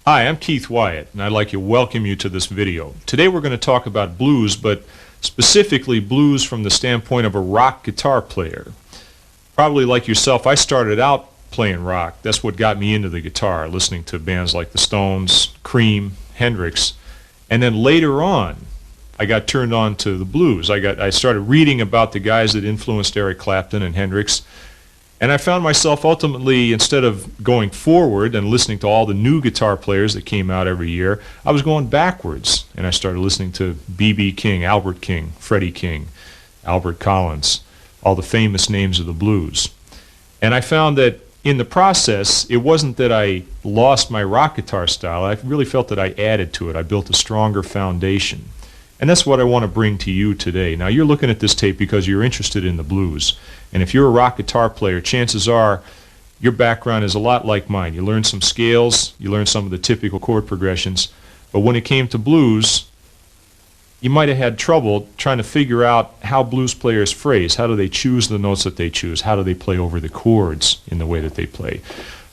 Hi, I'm Keith Wyatt, and I'd like to welcome you to this video. Today we're going to talk about blues, but specifically blues from the standpoint of a rock guitar player. Probably like yourself, I started out playing rock. That's what got me into the guitar, listening to bands like the Stones, Cream, Hendrix, and then later on I got turned on to the blues. I started reading about the guys that influenced Eric Clapton and Hendrix. And I found myself ultimately, instead of going forward and listening to all the new guitar players that came out every year, I was going backwards. And I started listening to B.B. King, Albert King, Freddie King, Albert Collins, all the famous names of the blues. And I found that in the process, it wasn't that I lost my rock guitar style. I really felt that I added to it. I built a stronger foundation. And that's what I want to bring to you today. Now, you're looking at this tape because you're interested in the blues. And if you're a rock guitar player, chances are your background is a lot like mine. You learn some scales, you learn some of the typical chord progressions, but when it came to blues, you might have had trouble trying to figure out how blues players phrase. How do they choose the notes that they choose? How do they play over the chords in the way that they play?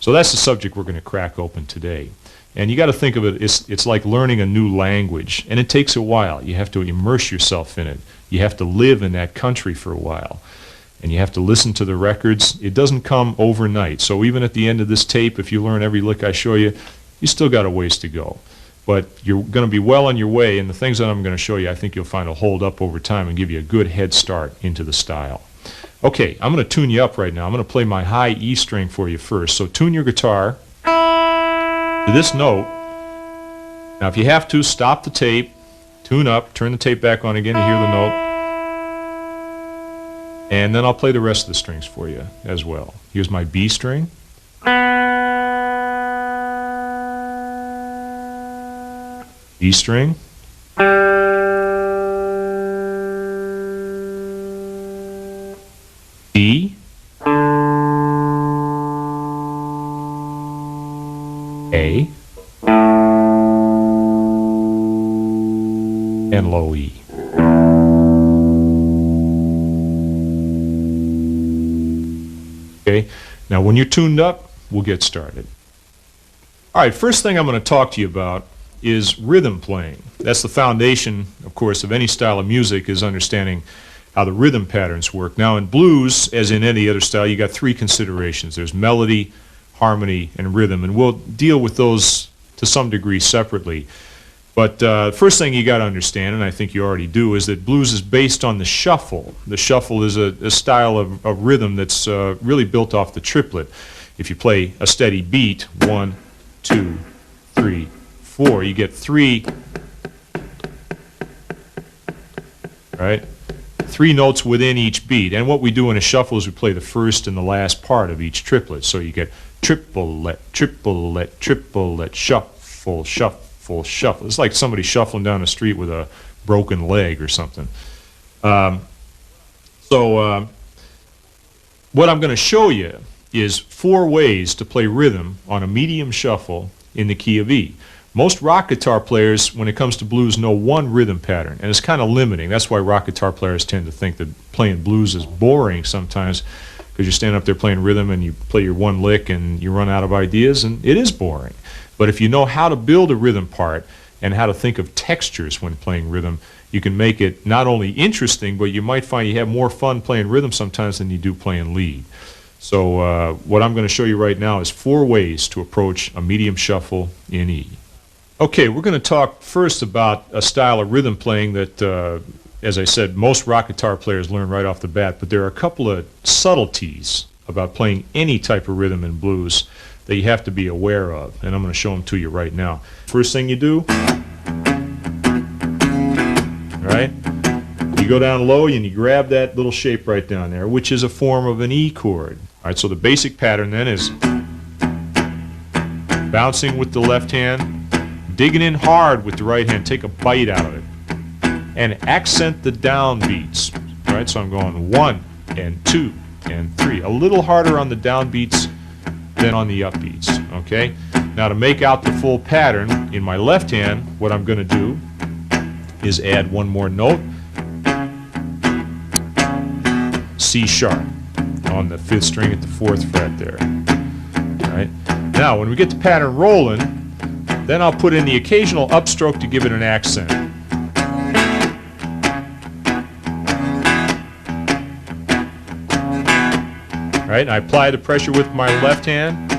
So that's the subject we're going to crack open today. And you got to think of it, it's like learning a new language, and it takes a while. You have to immerse yourself in it. You have to live in that country for a while, and you have to listen to the records. It doesn't come overnight. So even at the end of this tape, if you learn every lick I show you, you still got a ways to go. But you're going to be well on your way, and the things that I'm going to show you, I think you'll find will hold up over time and give you a good head start into the style. Okay, I'm going to tune you up right now. I'm going to play my high E string for you first. So tune your guitar to this note. Now if you have to, stop the tape, tune up, turn the tape back on again to hear the note, and then I'll play the rest of the strings for you as well. Here's my B string, E string, D, A, and low E. Okay, now when you're tuned up, we'll get started. All right, first thing I'm going to talk to you about is rhythm playing. That's the foundation, of course, of any style of music, is understanding how the rhythm patterns work. Now in blues, as in any other style, you got three considerations. There's melody, harmony, and rhythm, and we'll deal with those to some degree separately. But first thing you got to understand, and I think you already do, is that blues is based on the shuffle. The shuffle is a style of rhythm that's really built off the triplet. If you play a steady beat, 1, 2, 3, 4, you get 3, right? 3 notes within each beat. And what we do in a shuffle is we play the first and the last part of each triplet. So you get triplet, triplet, triplet, shuffle, shuffle, shuffle. It's like somebody shuffling down the street with a broken leg or something. What I'm going to show you is 4 ways to play rhythm on a medium shuffle in the key of E. Most rock guitar players, when it comes to blues, know one rhythm pattern, and it's kind of limiting. That's why rock guitar players tend to think that playing blues is boring sometimes, because you stand up there playing rhythm and you play your one lick and you run out of ideas, and it is boring. But if you know how to build a rhythm part and how to think of textures when playing rhythm, you can make it not only interesting, but you might find you have more fun playing rhythm sometimes than you do playing lead. So what I'm going to show you right now is 4 ways to approach a medium shuffle in E. Okay, we're going to talk first about a style of rhythm playing that, as I said, most rock guitar players learn right off the bat, but there are a couple of subtleties about playing any type of rhythm in blues that you have to be aware of, and I'm going to show them to you right now. First thing you do, all right, you go down low and you grab that little shape right down there, which is a form of an E chord. All right, so the basic pattern then is bouncing with the left hand, digging in hard with the right hand, take a bite out of it, and accent the downbeats. All right, so I'm going 1 and 2 and 3, a little harder on the downbeats than on the upbeats. Okay, now to make out the full pattern in my left hand, what I'm going to do is add one more note, C sharp on the 5th string at the 4th fret there. All right, now when we get the pattern rolling, Then I'll put in the occasional upstroke to give it an accent. Right, and I apply the pressure with my left hand,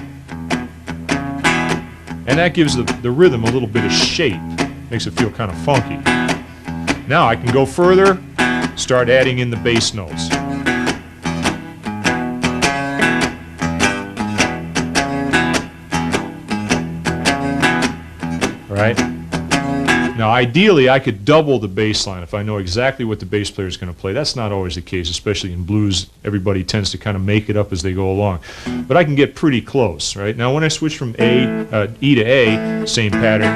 and that gives the rhythm a little bit of shape. Makes it feel kind of funky. Now I can go further, start adding in the bass notes. Right? Now ideally I could double the bass line if I know exactly what the bass player is going to play. That's not always the case, especially in blues. Everybody tends to kind of make it up as they go along. But I can get pretty close, right? Now when I switch from E to A, same pattern.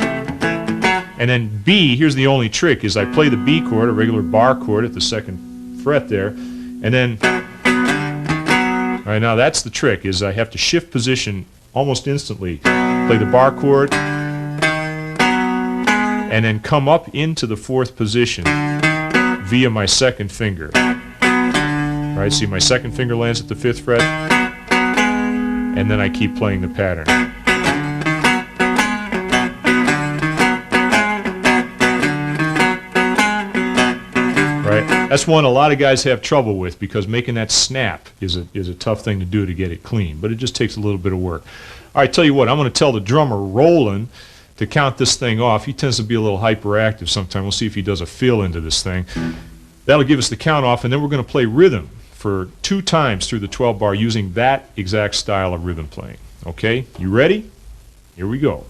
And then B, here's the only trick, is I play the B chord, a regular bar chord at the 2nd fret there, and then, all right, now that's the trick, is I have to shift position almost instantly. Play the bar chord, and then come up into the 4th position via my 2nd finger. All right, see my 2nd finger lands at the 5th fret, and then I keep playing the pattern. Right? That's one a lot of guys have trouble with, because making that snap is a tough thing to do to get it clean, but it just takes a little bit of work. All right, tell you what, I'm going to tell the drummer Roland to count this thing off. He tends to be a little hyperactive sometimes. We'll see if he does a fill into this thing. That'll give us the count off, and then we're going to play rhythm for 2 times through the 12 bar using that exact style of rhythm playing. Okay, you ready? Here we go.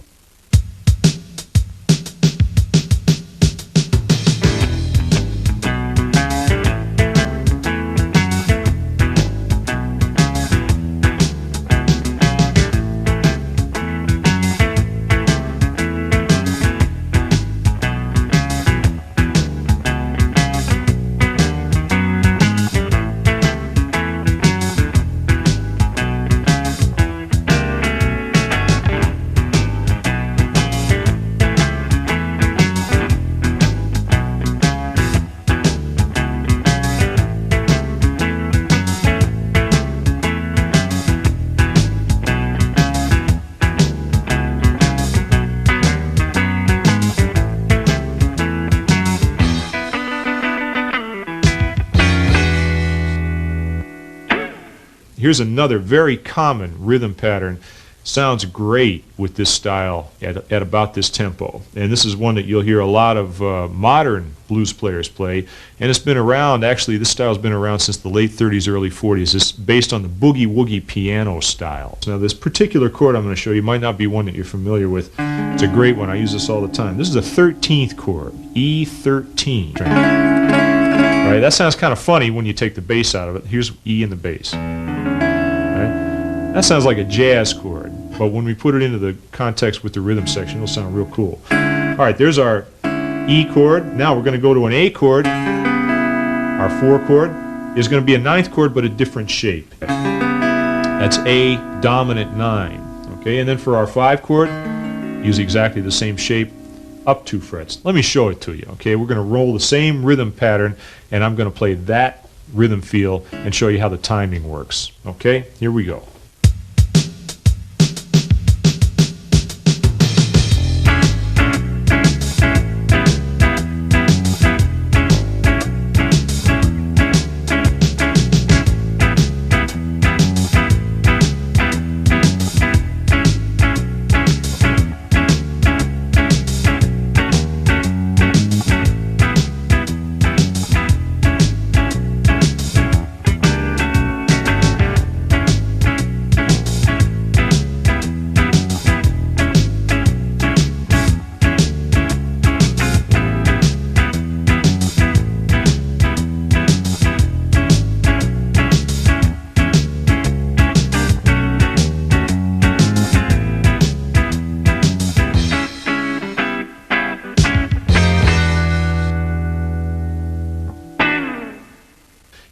Here's another very common rhythm pattern. Sounds great with this style at about this tempo. And this is one that you'll hear a lot of modern blues players play. And it's been around, actually this style's been around since the late 30s, early 40s. It's based on the boogie-woogie piano style. Now this particular chord I'm going to show you might not be one that you're familiar with. It's a great one. I use this all the time. This is a 13th chord, E13. Right, that sounds kind of funny when you take the bass out of it. Here's E in the bass. That sounds like a jazz chord, but when we put it into the context with the rhythm section, it'll sound real cool. All right, there's our E chord. Now we're going to go to an A chord. Our 4 chord is going to be a 9th chord, but a different shape. That's A dominant 9. Okay, and then for our 5 chord, use exactly the same shape, up 2 frets. Let me show it to you. Okay, we're going to roll the same rhythm pattern, and I'm going to play that rhythm feel and show you how the timing works. Okay, here we go.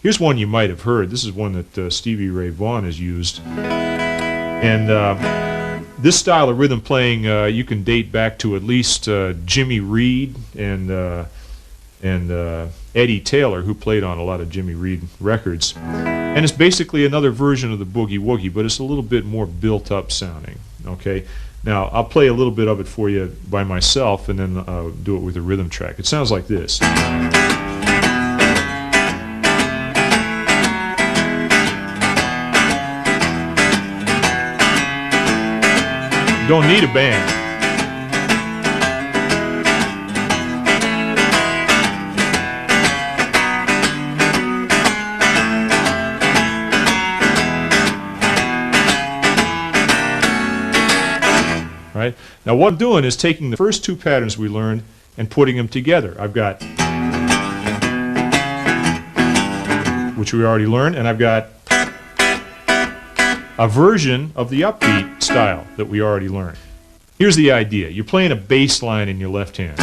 Here's one you might have heard. This is one that Stevie Ray Vaughan has used. And this style of rhythm playing you can date back to at least Jimmy Reed and Eddie Taylor, who played on a lot of Jimmy Reed records. And it's basically another version of the boogie woogie, but it's a little bit more built up sounding. Okay, Now, I'll play a little bit of it for you by myself and then do it with a rhythm track. It sounds like this. You don't need a band. Right? Now what I'm doing is taking the first two patterns we learned and putting them together. I've got, which we already learned, and I've got a version of the upbeat style that we already learned. Here's the idea. You're playing a bass line in your left hand.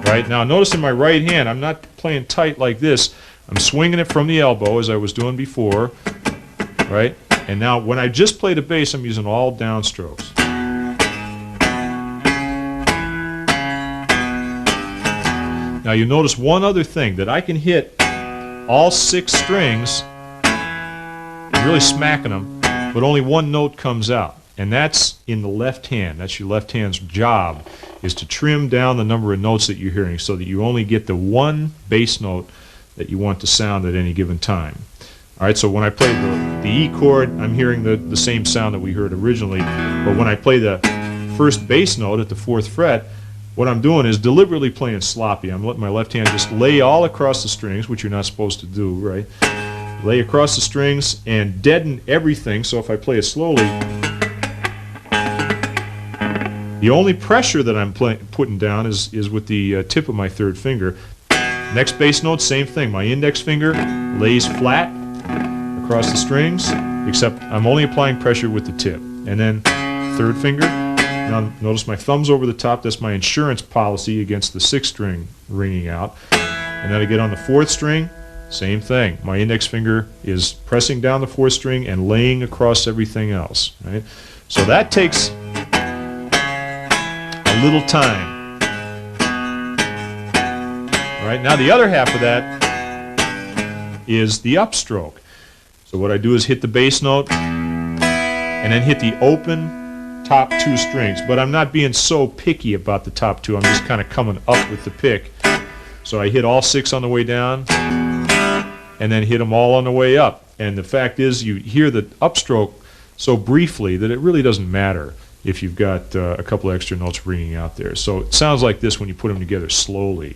Right? Now notice in my right hand, I'm not playing tight like this. I'm swinging it from the elbow as I was doing before. Right? And now when I just play the bass, I'm using all downstrokes. Now you notice one other thing, that I can hit all 6 strings, really smacking them, but only one note comes out. And that's in the left hand. That's your left hand's job, is to trim down the number of notes that you're hearing so that you only get the one bass note that you want to sound at any given time. All right, so when I play the E chord, I'm hearing the same sound that we heard originally. But when I play the first bass note at the 4th fret, what I'm doing is deliberately playing sloppy. I'm letting my left hand just lay all across the strings, which you're not supposed to do, right? Lay across the strings and deaden everything, so if I play it slowly, the only pressure that I'm putting down is with the tip of my 3rd finger. Next bass note, same thing. My index finger lays flat across the strings, except I'm only applying pressure with the tip. And then 3rd finger. Now notice my thumb's over the top. That's my insurance policy against the 6th string ringing out. And then I get on the 4th string, same thing. My index finger is pressing down the 4th string and laying across everything else. Right? So that takes a little time. All right, now the other half of that is the upstroke. So what I do is hit the bass note and then hit the open top 2 strings. But I'm not being so picky about the top 2. I'm just kind of coming up with the pick. So I hit all 6 on the way down and then hit them all on the way up. And the fact is, you hear the upstroke so briefly that it really doesn't matter if you've got a couple extra notes ringing out there. So it sounds like this when you put them together slowly.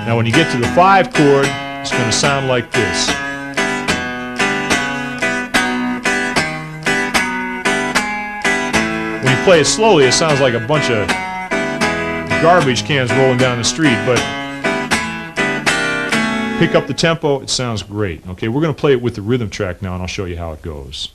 Now when you get to the 5 chord, it's going to sound like this. When you play it slowly, it sounds like a bunch of garbage cans rolling down the street, but pick up the tempo, it sounds great. Okay, we're going to play it with the rhythm track now, and I'll show you how it goes.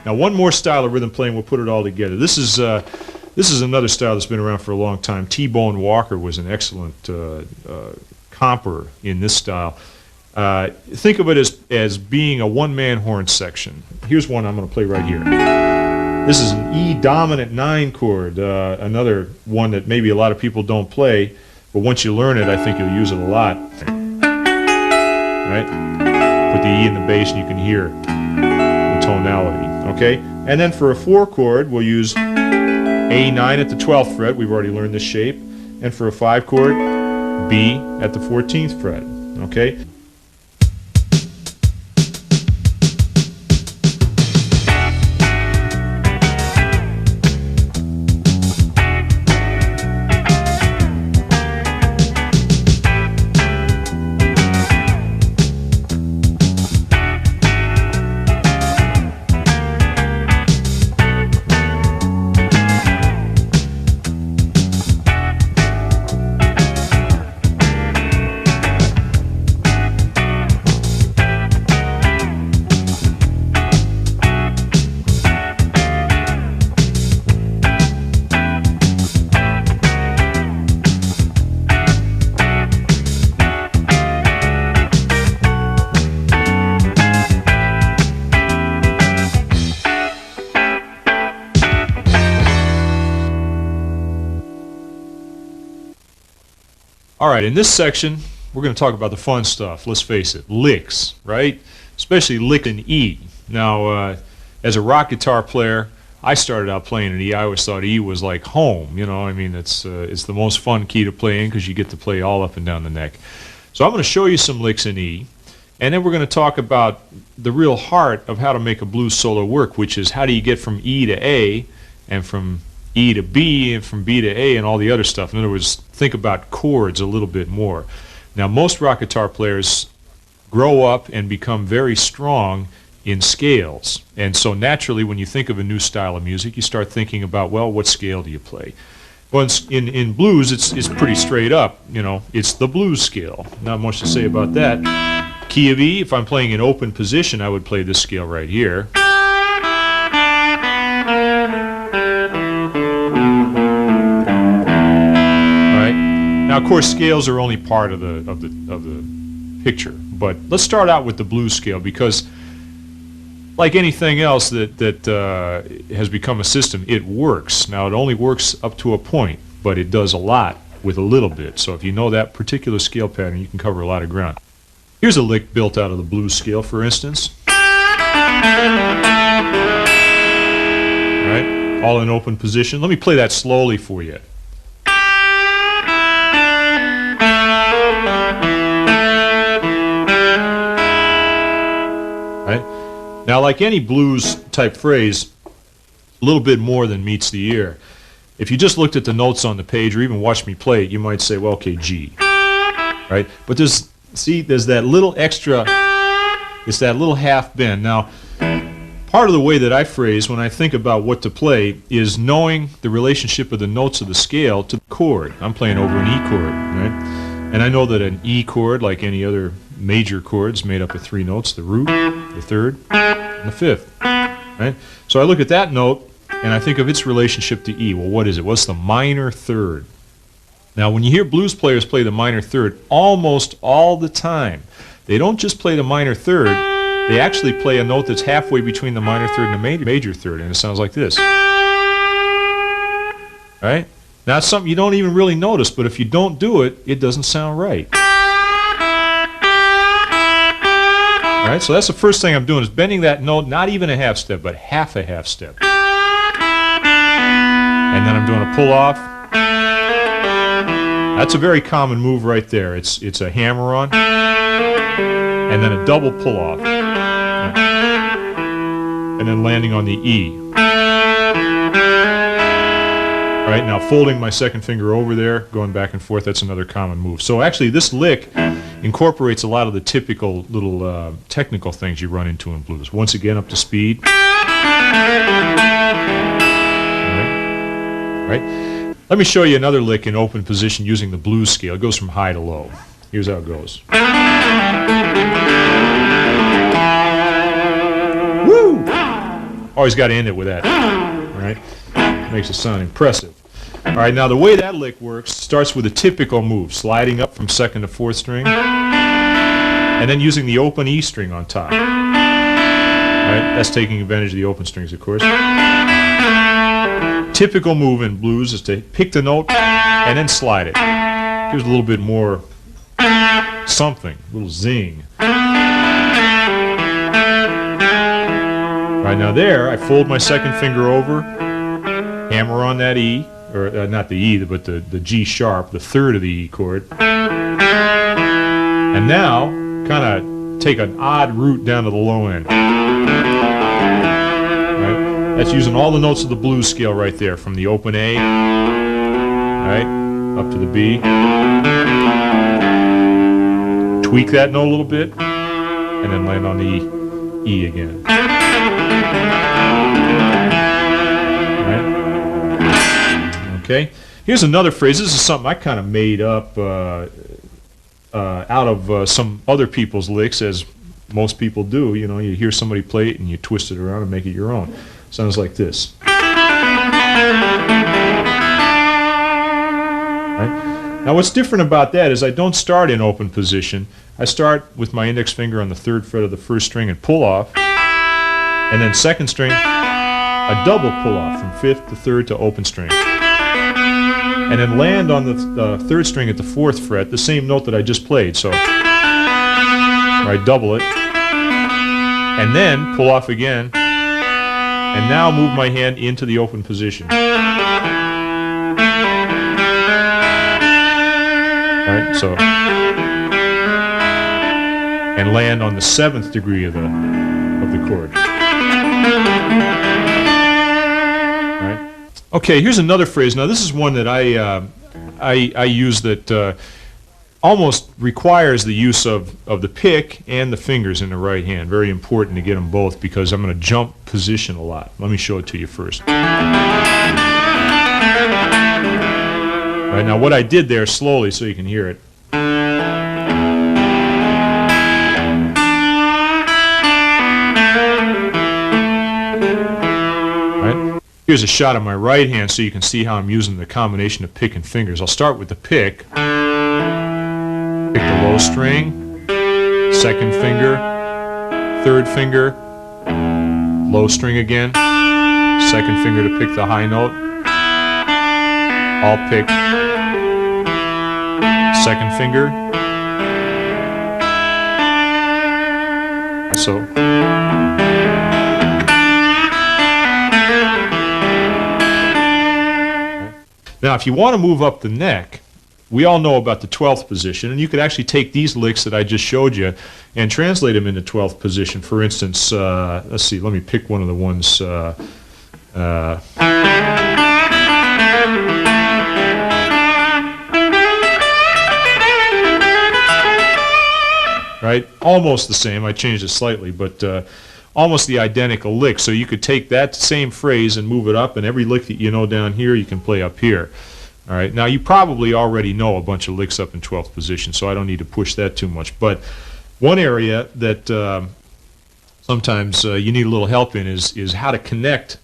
Now one more style of rhythm playing, we'll put it all together. This is another style that's been around for a long time. T-Bone Walker was an excellent comper in this style. Think of it as being a one-man horn section. Here's one I'm going to play right here. This is an E dominant 9 chord, another one that maybe a lot of people don't play, but once you learn it, I think you'll use it a lot. Right? Put the E in the bass and you can hear the tonality. Okay? And then for a 4 chord, we'll use A9 at the 12th fret. We've already learned this shape. And for a 5 chord, B at the 14th fret. Okay? All right, in this section, we're going to talk about the fun stuff. Let's face it, licks, right? Especially lick in E. Now, as a rock guitar player, I started out playing an E. I always thought E was like home. You know, I mean, it's the most fun key to play in because you get to play all up and down the neck. So I'm going to show you some licks in E, and then we're going to talk about the real heart of how to make a blues solo work, which is how do you get from E to A, and from E to B, and from B to A, and all the other stuff. In other words, think about chords a little bit more. Now, most rock guitar players grow up and become very strong in scales, and so naturally when you think of a new style of music you start thinking about, well, what scale do you play? Well, in blues it's pretty straight up, you know, it's the blues scale. Not much to say about that. Key of E, if I'm playing in open position I would play this scale right here. Right? Now of course scales are only part of the picture, but let's start out with the blues scale, because like anything else that has become a system, it works. Now, it only works up to a point, but it does a lot with a little bit. So if you know that particular scale pattern, you can cover a lot of ground. Here's a lick built out of the blues scale, for instance. All right, all in open position. Let me play that slowly for you. Right? Now, like any blues type phrase, a little bit more than meets the ear. If you just looked at the notes on the page or even watched me play it, you might say, well, okay, G. Right? But there's that little extra, it's that little half bend. Now, part of the way that I phrase when I think about what to play is knowing the relationship of the notes of the scale to the chord. I'm playing over an E chord, right? And I know that an E chord, like any other major chord, is made up of 3 notes: the root, the third, and the fifth. Right? So I look at that note and I think of its relationship to E. Well, what is it? What's the minor third? Now, when you hear blues players play the minor third, almost all the time, they don't just play the minor third, they actually play a note that's halfway between the minor third and the major third, and it sounds like this. Right? Now, it's something you don't even really notice, but if you don't do it, it doesn't sound right. All right, so that's the first thing I'm doing, is bending that note, not even a half step, but half a half step. And then I'm doing a pull off. That's a very common move right there. It's a hammer on, and then a double pull off, and then landing on the E. All right, now folding my second finger over there, going back and forth, that's another common move. So actually this lick incorporates a lot of the typical little technical things you run into in blues. Once again, up to speed. All right. Let me show you another lick in open position using the blues scale. It goes from high to low. Here's how it goes. Woo! Always got to end it with that. All right? Makes it sound impressive. All right, now the way that lick works starts with a typical move, sliding up from 2nd to 4th string, and then using the open E string on top. All right, that's taking advantage of the open strings, of course. Typical move in blues is to pick the note and then slide it. Gives a little bit more something, a little zing. All right, now there, I fold my second finger over, hammer on that E, or not the E, but the G sharp, the third of the E chord. And now, kind of take an odd root down to the low end. Right? That's using all the notes of the blues scale right there, from the open A, right, up to the B. Tweak that note a little bit, and then land on the E again. Okay. Here's another phrase. This is something I kind of made up out of some other people's licks, as most people do. You know, you hear somebody play it and you twist it around and make it your own. Sounds like this. Right? Now, what's different about that is I don't start in open position. I start with my index finger on the 3rd fret of the 1st string and pull off, and then 2nd string, a double pull off from 5th to 3rd to open string. and then land on the third string at the fourth fret, the same note that I just played. So I double it, and then pull off again, and now move my hand into the open position. Alright, so, and land on the 7th degree of the chord. Alright. Okay, here's another phrase. Now this is one that I use that almost requires the use of the pick and the fingers in the right hand. Very important to get them both because I'm going to jump position a lot. Let me show it to you first. Right, now what I did there slowly so you can hear it. Right? Here's a shot of my right hand so you can see how I'm using the combination of pick and fingers. I'll start with the pick. Pick the low string, second finger, third finger, low string again, second finger to pick the high note. I'll pick second finger. So. Now, if you want to move up the neck, we all know about the 12th position, and you could actually take these licks that I just showed you and translate them into 12th position. For instance, let's see, let me pick one of the ones. Right? Almost the same. I changed it slightly, but almost the identical lick. So you could take that same phrase and move it up, and every lick that you know down here, you can play up here. All right. Now, you probably already know a bunch of licks up in 12th position, so I don't need to push that too much. But one area that sometimes you need a little help in is how to connect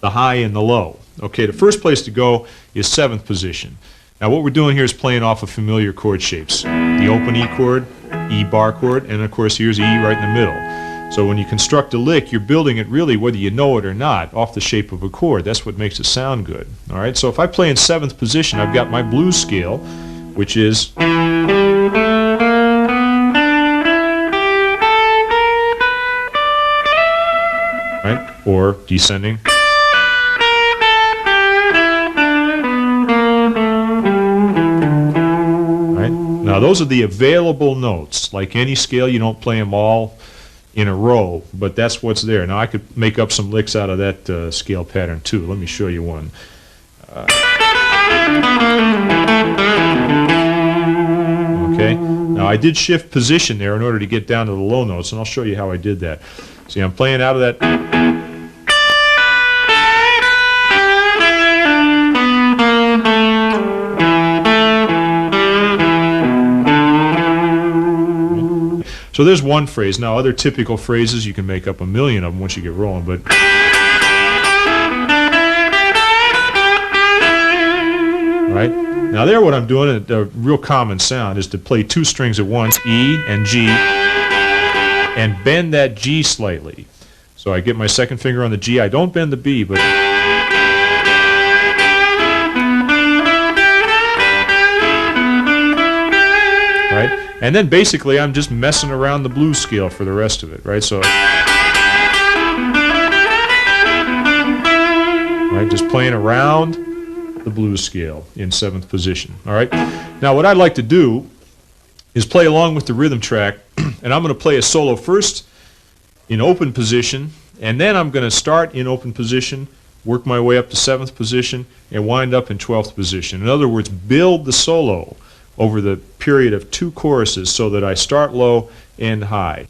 the high and the low. Okay, the first place to go is 7th position. Now, what we're doing here is playing off of familiar chord shapes. The open E chord, E bar chord, and of course here's E right in the middle. So when you construct a lick, you're building it really, whether you know it or not, off the shape of a chord. That's what makes it sound good. All right. So if I play in 7th position, I've got my blues scale, which is right, or descending. Right. Now those are the available notes. Like any scale, you don't play them all in a row, but that's what's there. Now I could make up some licks out of that scale pattern too. Let me show you one. Okay, now I did shift position there in order to get down to the low notes, and I'll show you how I did that. See, I'm playing out of that. So there's one phrase. Now, other typical phrases, you can make up a million of them once you get rolling, but right? Now there what I'm doing, a real common sound, is to play two strings at once, E and G, and bend that G slightly. So I get my second finger on the G. I don't bend the B, but right? And then basically I'm just messing around the blues scale for the rest of it, right? So, right, just playing around the blues scale in 7th position, all right? Now what I'd like to do is play along with the rhythm track, and I'm going to play a solo first in open position, and then I'm going to start in open position, work my way up to 7th position, and wind up in 12th position. In other words, build the solo over the period of 2 choruses so that I start low, end high.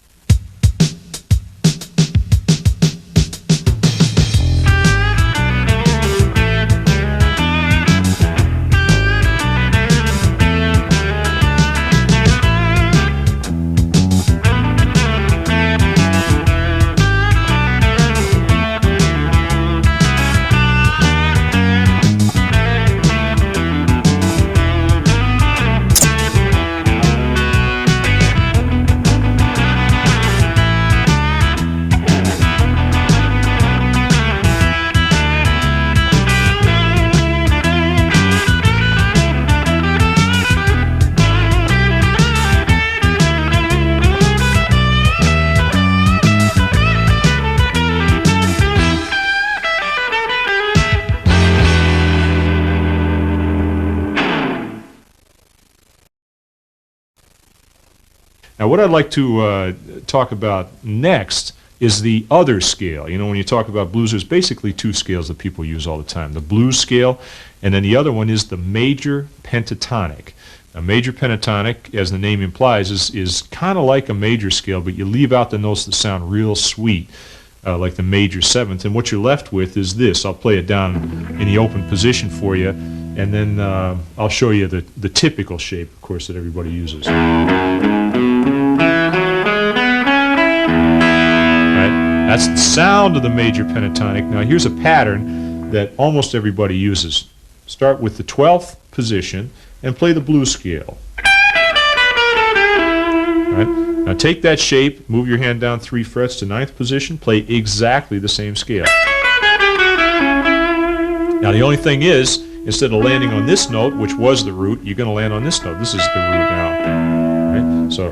Now, what I'd like to talk about next is the other scale. You know, when you talk about blues, there's basically two scales that people use all the time. The blues scale, and then the other one is the major pentatonic. A major pentatonic, as the name implies, is kind of like a major scale, but you leave out the notes that sound real sweet, like the major seventh. And what you're left with is this. I'll play it down in the open position for you, and then I'll show you the typical shape, of course, that everybody uses. That's the sound of the major pentatonic. Now here's a pattern that almost everybody uses. Start with the 12th position and play the blues scale. Right? Now take that shape, move your hand down 3 frets to 9th position, play exactly the same scale. Now the only thing is, instead of landing on this note, which was the root, you're going to land on this note. This is the root now. Right? So.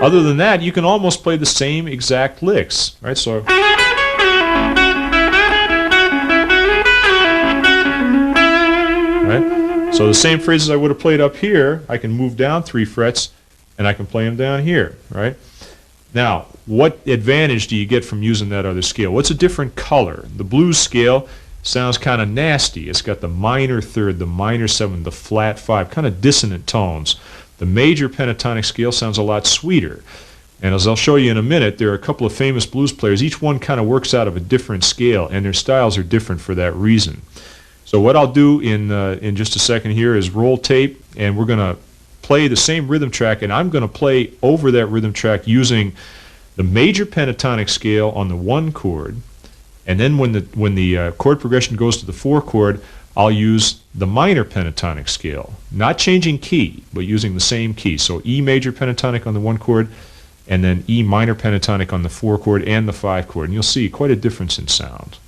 Other than that, you can almost play the same exact licks, right? So, right? So the same phrases I would have played up here, I can move down 3 frets, and I can play them down here, right? Now, what advantage do you get from using that other scale? What's a different color? The blues scale sounds kind of nasty. It's got the minor third, the minor seventh, the flat 5, kind of dissonant tones. The major pentatonic scale sounds a lot sweeter. And as I'll show you in a minute, there are a couple of famous blues players. Each one kind of works out of a different scale, and their styles are different for that reason. So what I'll do in just a second here is roll tape, and we're going to play the same rhythm track, and I'm going to play over that rhythm track using the major pentatonic scale on the 1 chord, and then when the chord progression goes to the 4 chord, I'll use the minor pentatonic scale, not changing key, but using the same key. So E major pentatonic on the 1 chord, and then E minor pentatonic on the 4 chord and the 5 chord. And you'll see quite a difference in sound.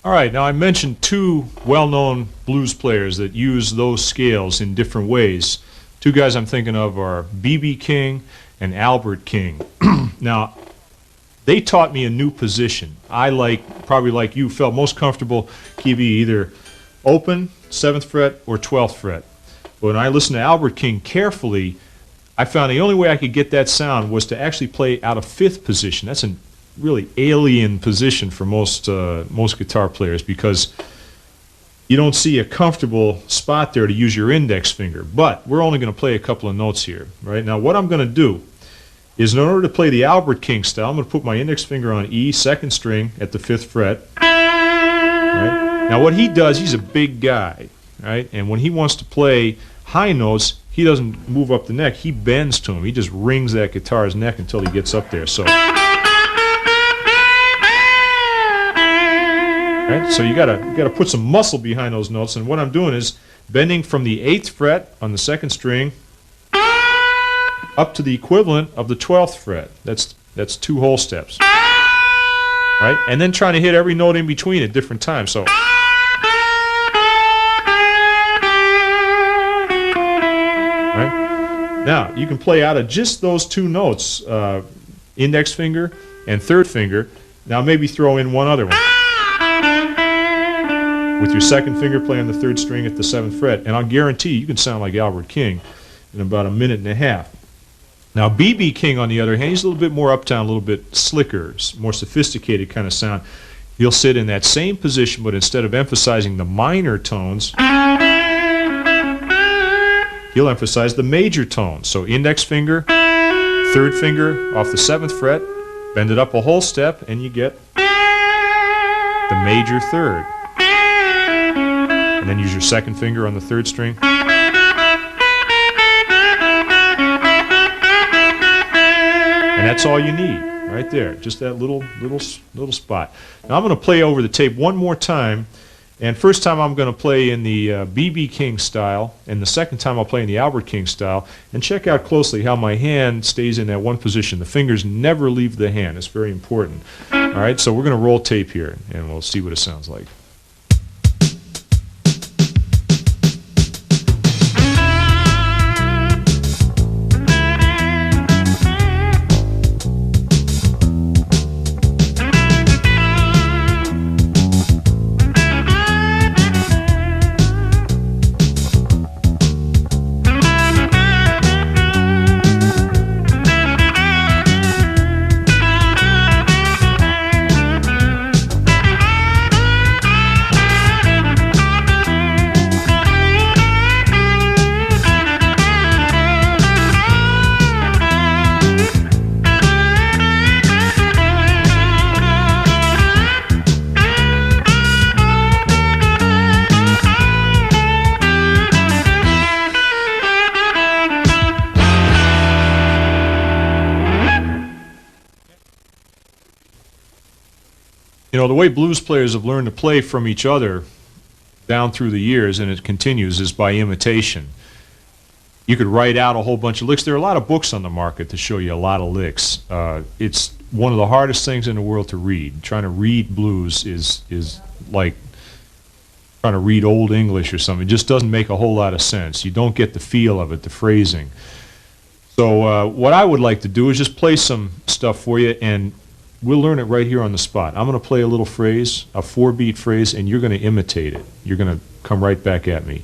All right, now I mentioned 2 well-known blues players that use those scales in different ways. 2 guys I'm thinking of are B.B. King and Albert King. Now, they taught me a new position. I, probably like you, felt most comfortable keeping either open, 7th fret, or 12th fret. But when I listened to Albert King carefully, I found the only way I could get that sound was to actually play out of 5th position. That's a really alien position for most guitar players, because you don't see a comfortable spot there to use your index finger. But we're only going to play a couple of notes here. Right now, what I'm going to do is, in order to play the Albert King style, I'm going to put my index finger on E, 2nd string at the 5th fret. Right? Now what he does, he's a big guy, right? And when he wants to play high notes, he doesn't move up the neck, he bends to him. He just wrings that guitar's neck until he gets up there. So, right? So you gotta put some muscle behind those notes, and what I'm doing is bending from the 8th fret on the 2nd string up to the equivalent of the 12th fret. That's 2 whole steps. Right? And then trying to hit every note in between at different times. So, right? Now, you can play out of just those 2 notes, index finger and 3rd finger. Now maybe throw in one other one. With your 2nd finger playing the 3rd string at the 7th fret, and I'll guarantee you can sound like Albert King in about a minute and a half. Now, B.B. King, on the other hand, he's a little bit more uptown, a little bit slicker, more sophisticated kind of sound. He'll sit in that same position, but instead of emphasizing the minor tones, you'll emphasize the major tone. So index finger, third finger off the 7th fret, bend it up a whole step, and you get the major third. And then use your second finger on the 3rd string. And that's all you need, right there. Just that little spot. Now I'm going to play over the tape one more time. And first time I'm going to play in the B.B. King style, and the second time I'll play in the Albert King style. And check out closely how my hand stays in that one position. The fingers never leave the hand. It's very important. All right, so we're going to roll tape here, and we'll see what it sounds like. You know, the way blues players have learned to play from each other down through the years, and it continues, is by imitation. You could write out a whole bunch of licks. There are a lot of books on the market to show you a lot of licks. It's one of the hardest things in the world to read. Trying to read blues is like trying to read Old English or something. It just doesn't make a whole lot of sense. You don't get the feel of it, the phrasing. So what I would like to do is just play some stuff for you, and we'll learn it right here on the spot. I'm going to play a little phrase, a 4-beat phrase, and you're going to imitate it. You're going to come right back at me.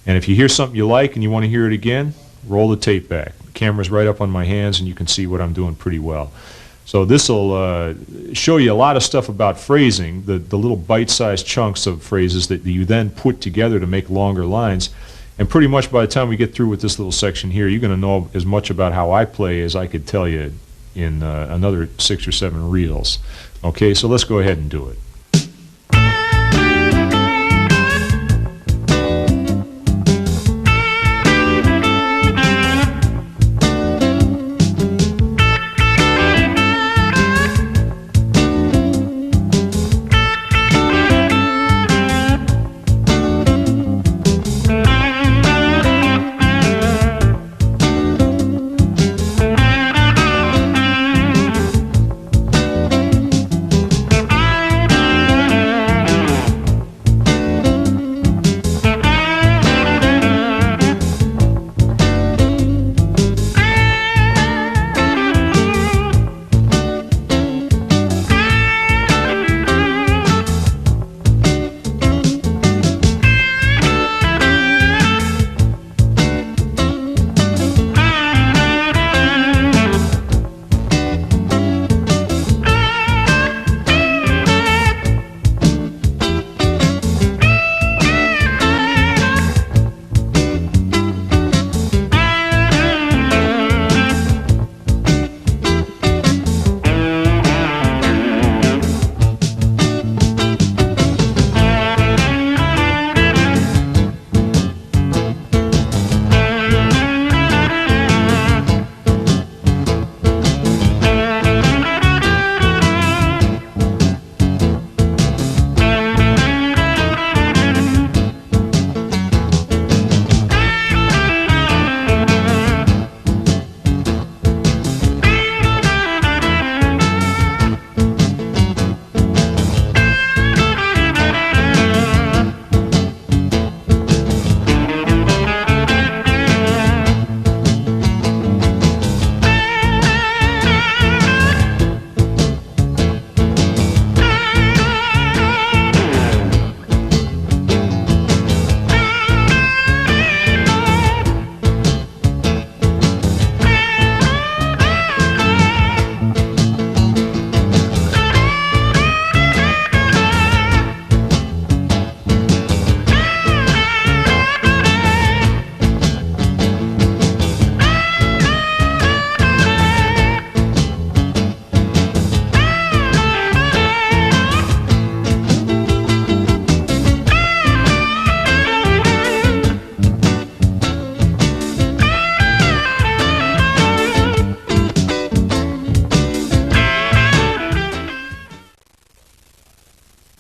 And if you hear something you like and you want to hear it again, roll the tape back. The camera's right up on my hands, and you can see what I'm doing pretty well. So this will show you a lot of stuff about phrasing, the little bite-sized chunks of phrases that you then put together to make longer lines. And pretty much by the time we get through with this little section here, you're going to know as much about how I play as I could tell you in another 6 or 7 reels. Okay, so let's go ahead and do it.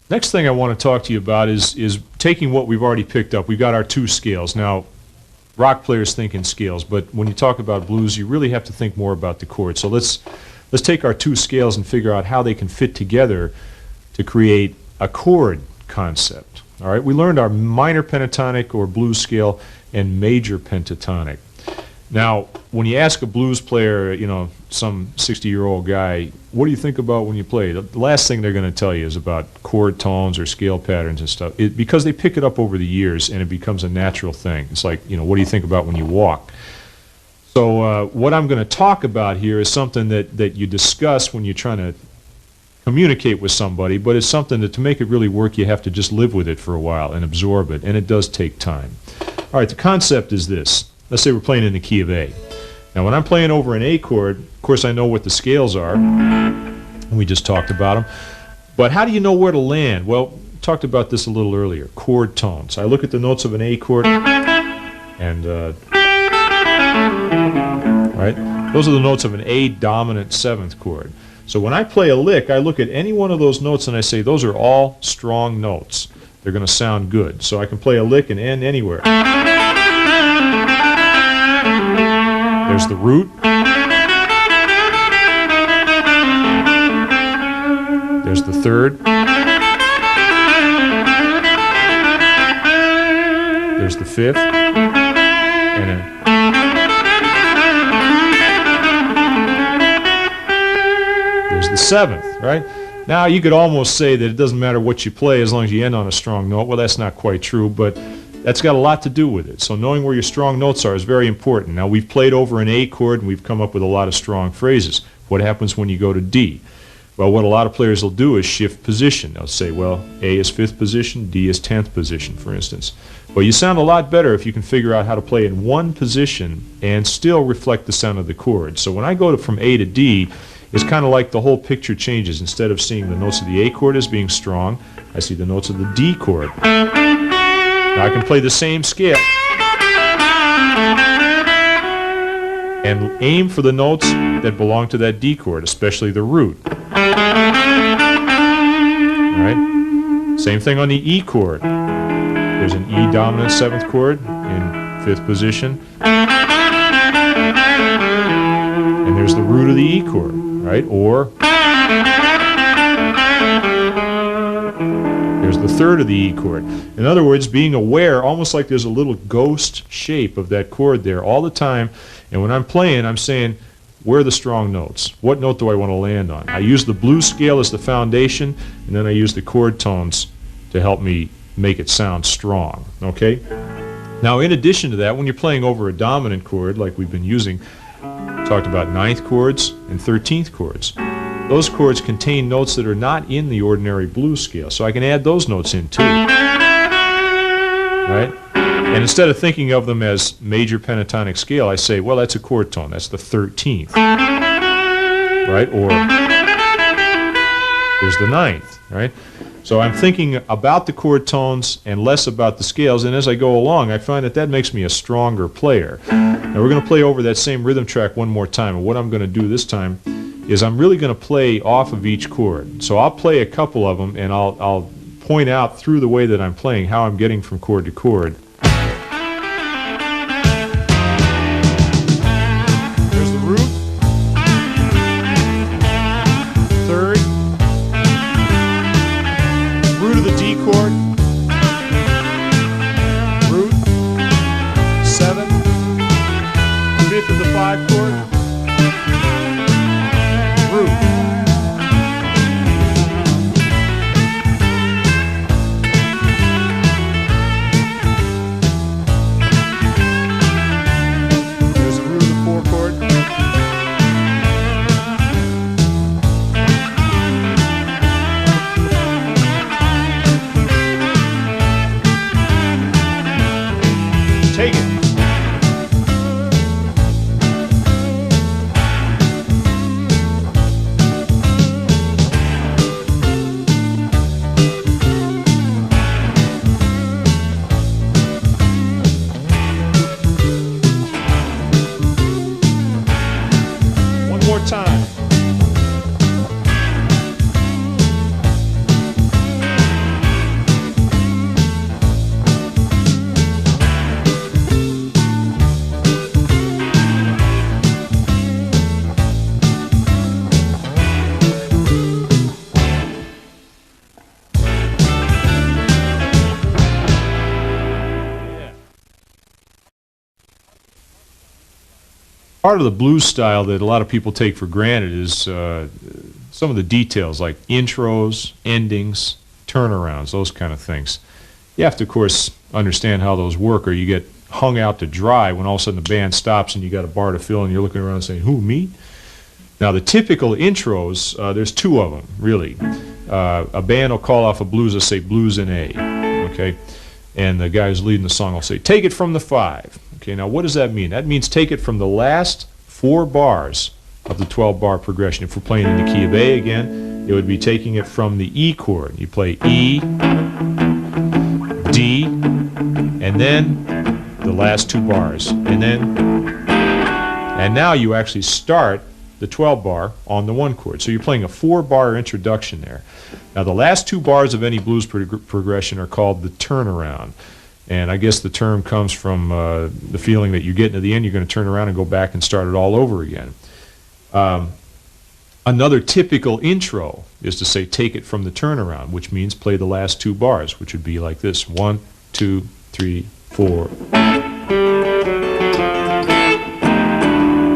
Next thing I want to talk to you about is taking what we've already picked up. We've got our two scales. Now, rock players think in scales, but when you talk about blues, you really have to think more about the chord. So let's take our two scales and figure out how they can fit together to create a chord concept. All right, we learned our minor pentatonic or blues scale and major pentatonic. Now, when you ask a blues player, you know, some 60-year-old guy, what do you think about when you play? The last thing they're going to tell you is about chord tones or scale patterns and stuff, because they pick it up over the years and it becomes a natural thing. It's like, you know, what do you think about when you walk? So what I'm going to talk about here is something that you discuss when you're trying to communicate with somebody, but it's something that to make it really work, you have to just live with it for a while and absorb it, and it does take time. All right, the concept is this. Let's say we're playing in the key of A. Now, when I'm playing over an A chord, of course, I know what the scales are. We just talked about them. But how do you know where to land? Well, we talked about this a little earlier. Chord tones. I look at the notes of an A chord, and right, those are the notes of an A dominant seventh chord. So when I play a lick, I look at any one of those notes and I say those are all strong notes. They're going to sound good. So I can play a lick and end anywhere. There's the root. There's the third. There's the fifth. And there's the seventh, right? Now, you could almost say that it doesn't matter what you play as long as you end on a strong note. Well, that's not quite true, but that's got a lot to do with it. So knowing where your strong notes are is very important. Now, we've played over an A chord, and we've come up with a lot of strong phrases. What happens when you go to D? Well, what a lot of players will do is shift position. They'll say, well, A is 5th position, D is 10th position, for instance. Well, you sound a lot better if you can figure out how to play in one position and still reflect the sound of the chord. So when I go from A to D, it's kind of like the whole picture changes. Instead of seeing the notes of the A chord as being strong, I see the notes of the D chord. Now I can play the same scale and aim for the notes that belong to that D chord, especially the root. All right? Same thing on the E chord. There's an E dominant 7th chord in 5th position. And there's the root of the E chord, right? Or there's the third of the E chord. In other words, being aware, almost like there's a little ghost shape of that chord there all the time. And when I'm playing, I'm saying, where are the strong notes? What note do I want to land on? I use the blues scale as the foundation, and then I use the chord tones to help me make it sound strong. Okay? Now, in addition to that, when you're playing over a dominant chord, like we've been using, talked about 9th chords and 13th chords. Those chords contain notes that are not in the ordinary blues scale, so I can add those notes in too. Right? And instead of thinking of them as major pentatonic scale, I say, well, that's a chord tone. That's the 13th. Right? Or there's the 9th. Right? So I'm thinking about the chord tones and less about the scales, and as I go along, I find that that makes me a stronger player. Now we're going to play over that same rhythm track one more time, and what I'm going to do this time is I'm really going to play off of each chord. So I'll play a couple of them, and I'll point out through the way that I'm playing how I'm getting from chord to chord. There's the root, third, root of the D chord, root, 7, 5th of the 5 chord, root. Part of the blues style that a lot of people take for granted is some of the details like intros, endings, turnarounds, those kind of things. You have to, of course, understand how those work, or you get hung out to dry when all of a sudden the band stops and you got a bar to fill and you're looking around saying, who, me? Now, the typical intros, there's two of them, really. A band will call off a blues, they'll say blues in A, okay? And the guy who's leading the song will say, take it from the 5. Okay, now what does that mean? That means take it from the last 4 bars of the 12-bar progression. If we're playing in the key of A again, it would be taking it from the E chord. You play E, D, and then the last 2 bars. And now you actually start the 12-bar on the 1 chord. So you're playing a 4-bar introduction there. Now the last 2 bars of any blues progression are called the turnaround. And I guess the term comes from the feeling that you're getting to the end, you're going to turn around and go back and start it all over again. Another typical intro is to say take it from the turnaround, which means play the last 2 bars, which would be like this: 1, 2, 3, 4.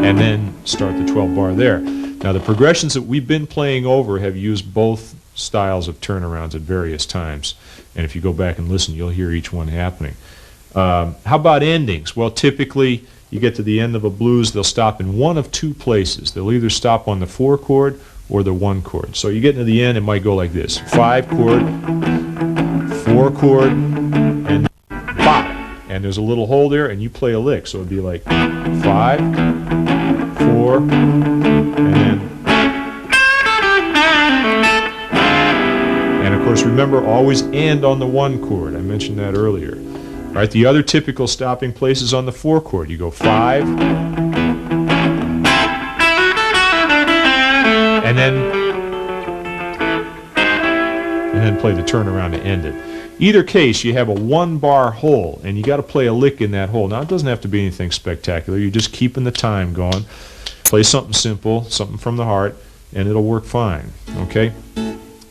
And then start the 12-bar there. Now the progressions that we've been playing over have used both styles of turnarounds at various times. And if you go back and listen, you'll hear each one happening. How about endings? Well, typically you get to the end of a blues, they'll stop in one of 2 places. They'll either stop on the 4 chord or the 1 chord. So you get to the end, it might go like this: 5 chord, 4 chord, and bop. And there's a little hole there, and you play a lick. So it'd be like 5, 4, and then. And of course, remember, always end on the 1 chord. I mentioned that earlier. Right, the other typical stopping place is on the 4 chord. You go 5, and then play the turnaround to end it. Either case, you have a 1-bar hole, and you got to play a lick in that hole. Now, it doesn't have to be anything spectacular. You're just keeping the time going. Play something simple, something from the heart, and it'll work fine. Okay.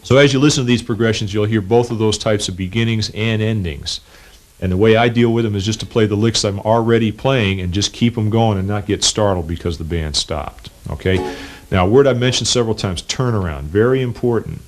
So as you listen to these progressions, you'll hear both of those types of beginnings and endings. And the way I deal with them is just to play the licks I'm already playing and just keep them going and not get startled because the band stopped. Okay? Now, a word I've mentioned several times, turnaround, very important.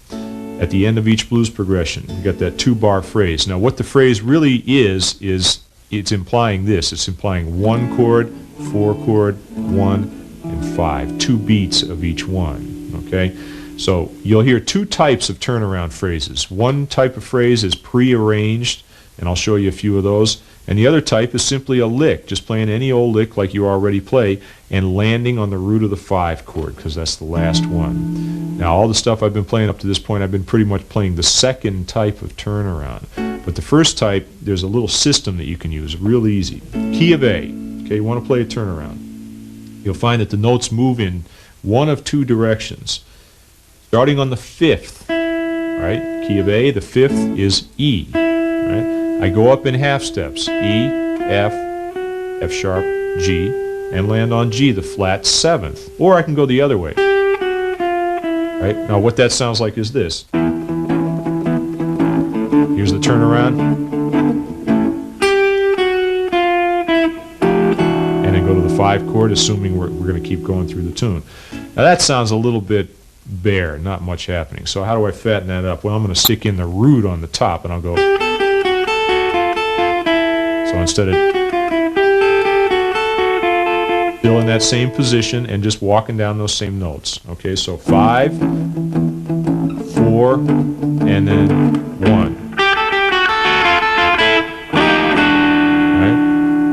At the end of each blues progression, you got that 2-bar phrase. Now, what the phrase really is it's implying this. It's implying 1 chord, 4 chord, 1, and 5. 2 beats of each one. Okay? So you'll hear 2 types of turnaround phrases. One type of phrase is prearranged, and I'll show you a few of those. And the other type is simply a lick, just playing any old lick like you already play and landing on the root of the 5 chord, because that's the last one. Now, all the stuff I've been playing up to this point, I've been pretty much playing the second type of turnaround. But the first type, there's a little system that you can use, real easy. Key of A, okay, you want to play a turnaround. You'll find that the notes move in one of 2 directions. Starting on the 5th, right, key of A, the 5th is E, right? I go up in half steps, E, F, F sharp, G, and land on G, the flat 7th. Or I can go the other way. Right? Now what that sounds like is this. Here's the turnaround. And then go to the 5 chord, assuming we're going to keep going through the tune. Now that sounds a little bit bare, not much happening. So how do I fatten that up? Well, I'm going to stick in the root on the top, and I'll go. So instead of still in that same position and just walking down those same notes. Okay, so 5, 4, and then 1. Right?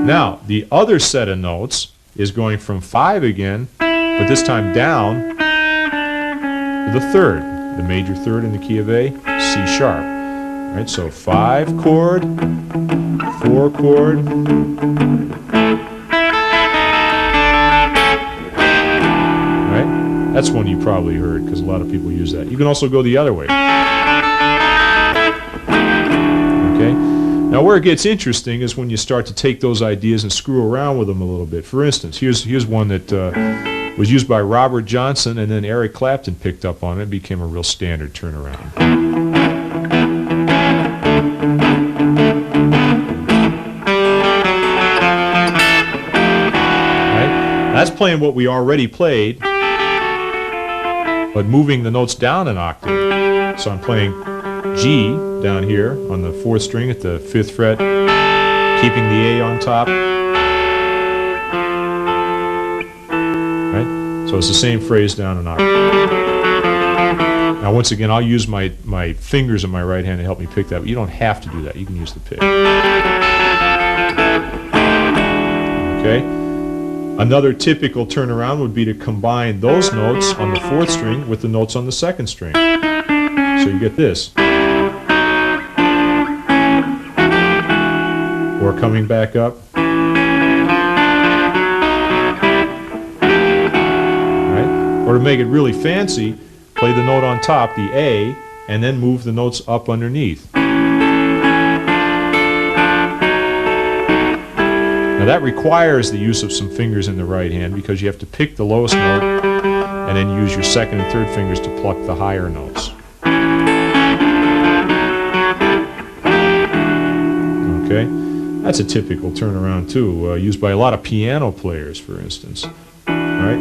Now, the other set of notes is going from 5 again, but this time down to the 3rd, the major 3rd in the key of A, C sharp. Right, so 5 chord, 4 chord, right? That's one you probably heard because a lot of people use that. You can also go the other way. Okay? Now where it gets interesting is when you start to take those ideas and screw around with them a little bit. For instance, here's one that was used by Robert Johnson, and then Eric Clapton picked up on it and became a real standard turnaround. That's playing what we already played, but moving the notes down an octave. So I'm playing G down here on the 4th string at the 5th fret, keeping the A on top. Right? So it's the same phrase down an octave. Now once again, I'll use my fingers in my right hand to help me pick that, but you don't have to do that. You can use the pick. Okay? Another typical turnaround would be to combine those notes on the 4th string with the notes on the 2nd string. So you get this. Or coming back up. Right? Or to make it really fancy, play the note on top, the A, and then move the notes up underneath. Now that requires the use of some fingers in the right hand because you have to pick the lowest note and then use your 2nd and 3rd fingers to pluck the higher notes. Okay, that's a typical turnaround too, used by a lot of piano players, for instance. All right.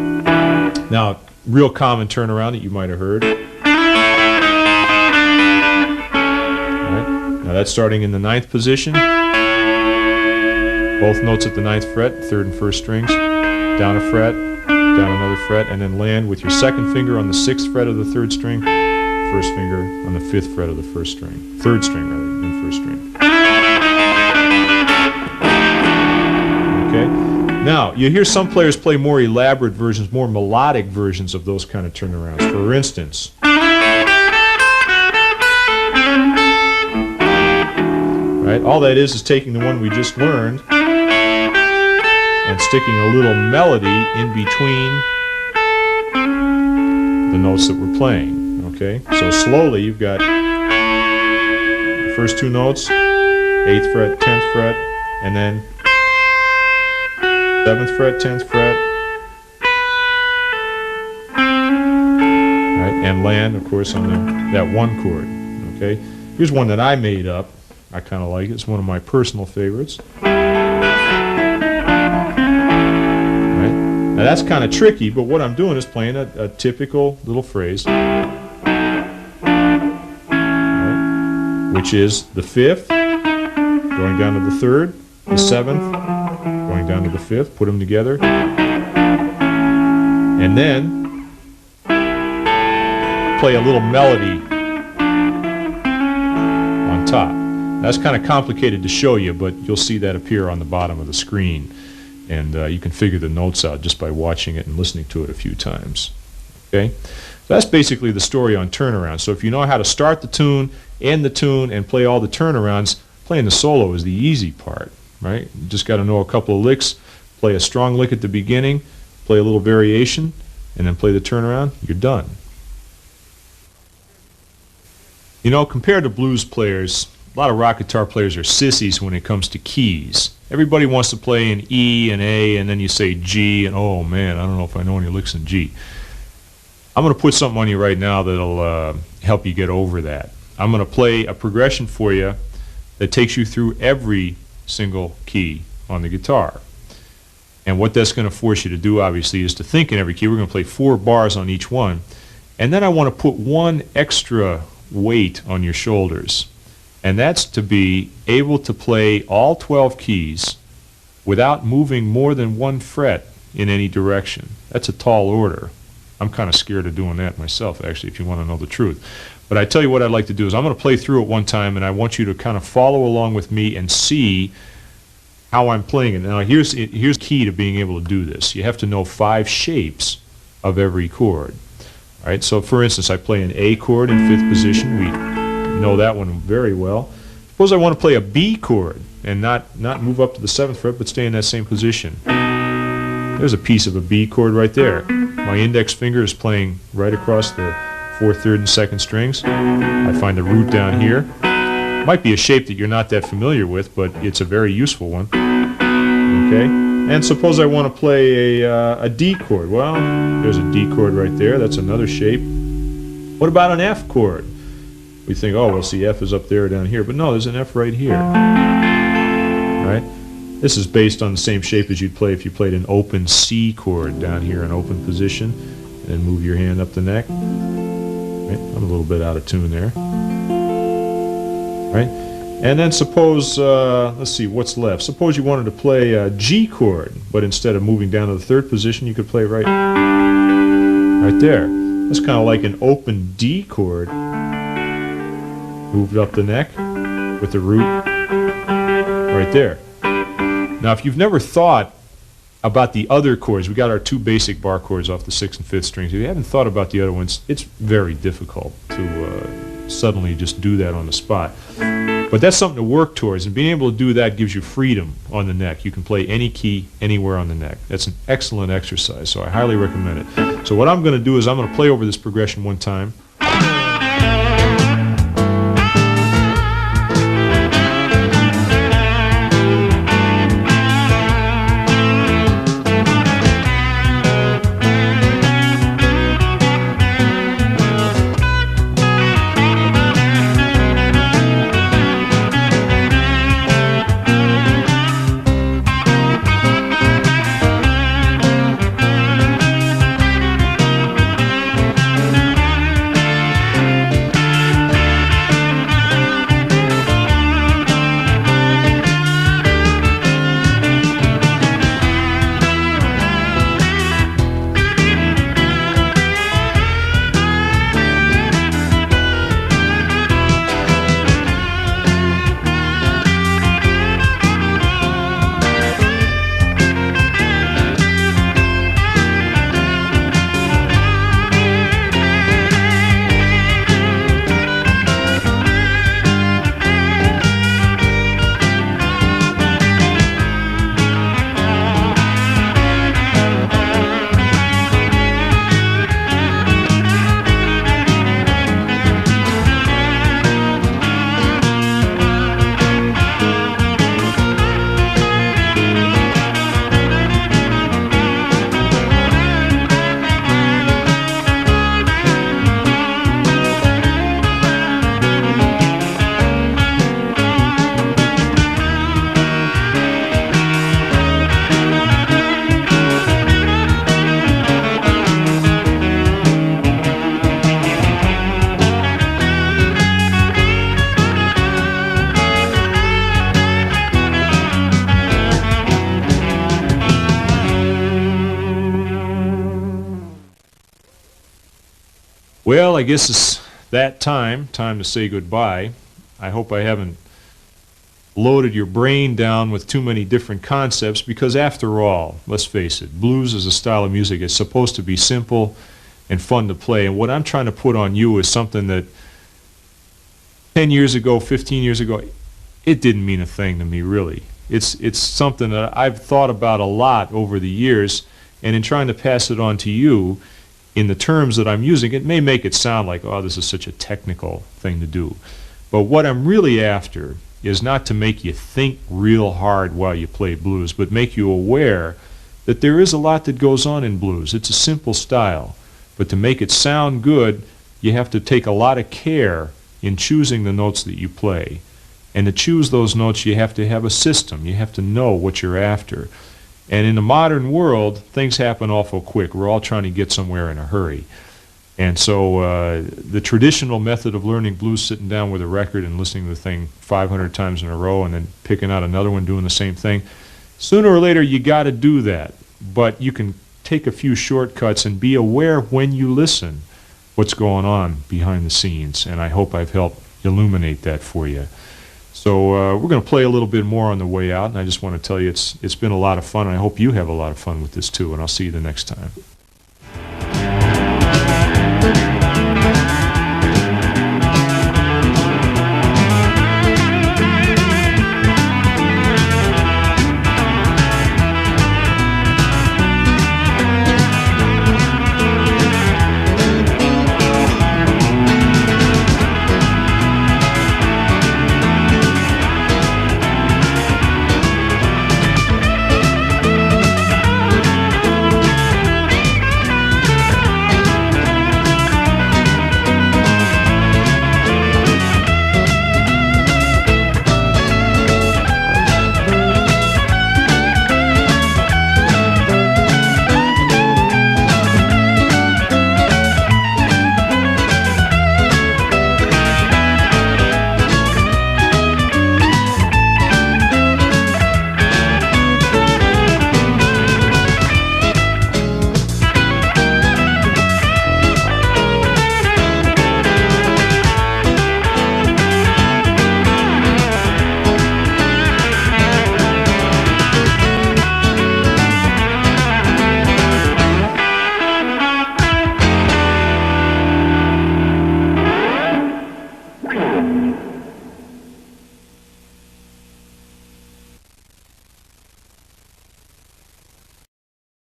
Now, real common turnaround that you might have heard. All right. Now that's starting in the 9th position. Both notes at the 9th fret, 3rd and 1st strings, down a fret, down another fret, and then land with your 2nd finger on the 6th fret of the 3rd string, 1st finger on the 5th fret of the 1st string, 3rd string rather, and 1st string. Okay? Now, you hear some players play more elaborate versions, more melodic versions of those kind of turnarounds. For instance, right? All that is taking the one we just learned and sticking a little melody in between the notes that we're playing. Okay? So slowly you've got the first 2 notes, 8th fret, 10th fret, and then 7th fret, 10th fret, right? And land, of course, on that 1 chord. Okay? Here's one that I made up. I kind of like it. It's one of my personal favorites. Right? Now that's kind of tricky, but what I'm doing is playing a typical little phrase, right? Which is the 5th, going down to the 3rd, the 7th, going down to the 5th, put them together, and then play a little melody on top. That's kind of complicated to show you, but you'll see that appear on the bottom of the screen, and you can figure the notes out just by watching it and listening to it a few times. Okay? So that's basically the story on turnaround. So if you know how to start the tune, end the tune, and play all the turnarounds, playing the solo is the easy part. Right? You just got to know a couple of licks, play a strong lick at the beginning, play a little variation, and then play the turnaround. You're done. You know, compared to blues players, a lot of rock guitar players are sissies when it comes to keys. Everybody wants to play an E and A, and then you say G, and oh man, I don't know if I know any licks in G. I'm going to put something on you right now that'll help you get over that. I'm going to play a progression for you that takes you through every single key on the guitar. And what that's going to force you to do, obviously, is to think in every key. We're going to play 4 bars on each one. And then I want to put one extra weight on your shoulders. And that's to be able to play all 12 keys without moving more than 1 fret in any direction. That's a tall order. I'm kind of scared of doing that myself, actually, if you want to know the truth. But I tell you what I'd like to do is I'm going to play through it one time, and I want you to kind of follow along with me and see how I'm playing it. Now, here's key to being able to do this. You have to know 5 shapes of every chord. All right, so for instance, I play an A chord in 5th position. We know that one very well. Suppose I want to play a B chord and not move up to the 7th fret, but stay in that same position. There's a piece of a B chord right there. My index finger is playing right across the 4th, 3rd, and 2nd strings. I find the root down here. Might be a shape that you're not that familiar with, but it's a very useful one. Okay? And suppose I want to play a D chord. Well, there's a D chord right there. That's another shape. What about an F chord? We think, oh, well, see, F is up there or down here. But no, there's an F right here. Right? This is based on the same shape as you'd play if you played an open C chord down here in open position. And move your hand up the neck. Right, I'm a little bit out of tune there. Right, and then suppose, let's see, what's left? Suppose you wanted to play a G chord, but instead of moving down to the third position, you could play right there. That's kind of like an open D chord. Moved up the neck with the root right there. Now, if you've never thought about the other chords, we got our two basic bar chords off the 6th and 5th strings. If you haven't thought about the other ones, it's very difficult to suddenly just do that on the spot. But that's something to work towards, and being able to do that gives you freedom on the neck. You can play any key anywhere on the neck. That's an excellent exercise, so I highly recommend it. So what I'm going to do is I'm going to play over this progression one time. Well, I guess it's that time to say goodbye. I hope I haven't loaded your brain down with too many different concepts, because after all, let's face it, blues is a style of music. It's supposed to be simple and fun to play, and what I'm trying to put on you is something that 10 years ago, 15 years ago, it didn't mean a thing to me, really. It's something that I've thought about a lot over the years, and in trying to pass it on to you in the terms that I'm using, it may make it sound like, oh, this is such a technical thing to do. But what I'm really after is not to make you think real hard while you play blues, but make you aware that there is a lot that goes on in blues. It's a simple style, but to make it sound good, you have to take a lot of care in choosing the notes that you play. And to choose those notes, you have to have a system. You have to know what you're after. And in the modern world, things happen awful quick. We're all trying to get somewhere in a hurry. And so the traditional method of learning blues, sitting down with a record and listening to the thing 500 times in a row and then picking out another one doing the same thing, sooner or later you got to do that. But you can take a few shortcuts and be aware when you listen what's going on behind the scenes. And I hope I've helped illuminate that for you. So we're going to play a little bit more on the way out, and I just want to tell you it's been a lot of fun, and I hope you have a lot of fun with this too, and I'll see you the next time.